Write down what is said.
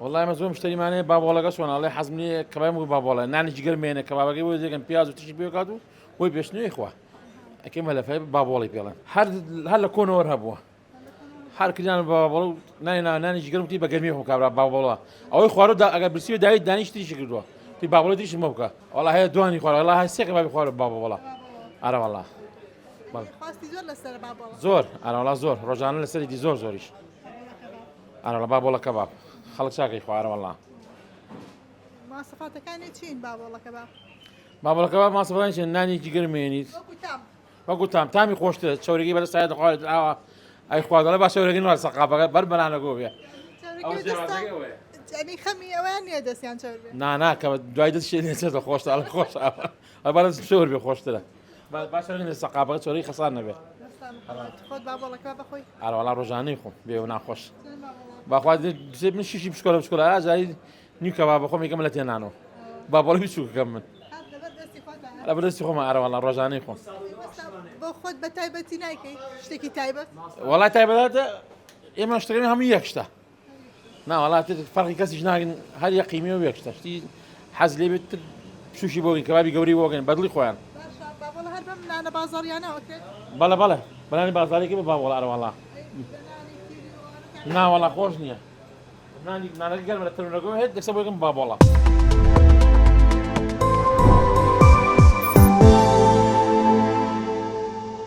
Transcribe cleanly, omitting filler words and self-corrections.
والله مزبوط مشتري معنا بابا ولا قصوى الله حزمني كباب مو بابا ولا نعني جيجر مينه كباب جيبوا زي كان بياز وتشي بيوكادو ويبيشنو إخوة أكيد هلا في بابا ولا بيلا هلا كونوا ورهبوا هر كلنا بابا ولا نعني جيجر متي بقرميه هو كباب بابا ولا أو إخوارو دا أجا برسيو دانيش تري شكله تي بابا ولا تريش موكا والله هي دواني إخوار والله هاي سيك بابا إخوار بابا ولا أنا والله خواستی زۆر لەسەر بابڵە زور أنا والله زور رجعنا لسه دي زور زوريش أنا والله بابا ولا كباب خلق شاكي إخوار والله ماسەفاتەکانی چین بابڵەکە با بابا كباب ما صبرانش ناني جيجر مينيت بقول تامي خوشته شوريكي بس سعيد خالد اي خواد الله باش شوريكي نور ثقافه بربل انا قوبيا ئەنی خەمی ئەویان نییە دەستیان چۆر بێ نا كما دوايد الشيء اللي سيد خوشته على خوش بس شور بخوشته باش شوريكي الثقافه شوري خسرنا به خۆت بابڵەکە بەخۆی على والله رجاني خو بيونا خوش باخواد سيب من شيشي بشكولا زي نيو كباب خو ميكمل تينانو بابا لو بيشو كمل لا بدرس خو ما ارى والله رجاني خو بۆ خۆت بە تایبەتی نایکەی شتێکی تایبەت والله تايبات اما اشتغل هم يكشتا نا والله فرق كاسي جناغن هل يقيمي ويكشتا شتي حزلي بت شوشي بوغي كبابي قوري بوغي بدلي خوان بابڵە هەر بەم نانە بازاڕیانەوەکرێت بلا بلاني بازاري كيف بابا والله والله نا والله خوش نية ناني قال من التلميذ هيد يكسبوا بابا والله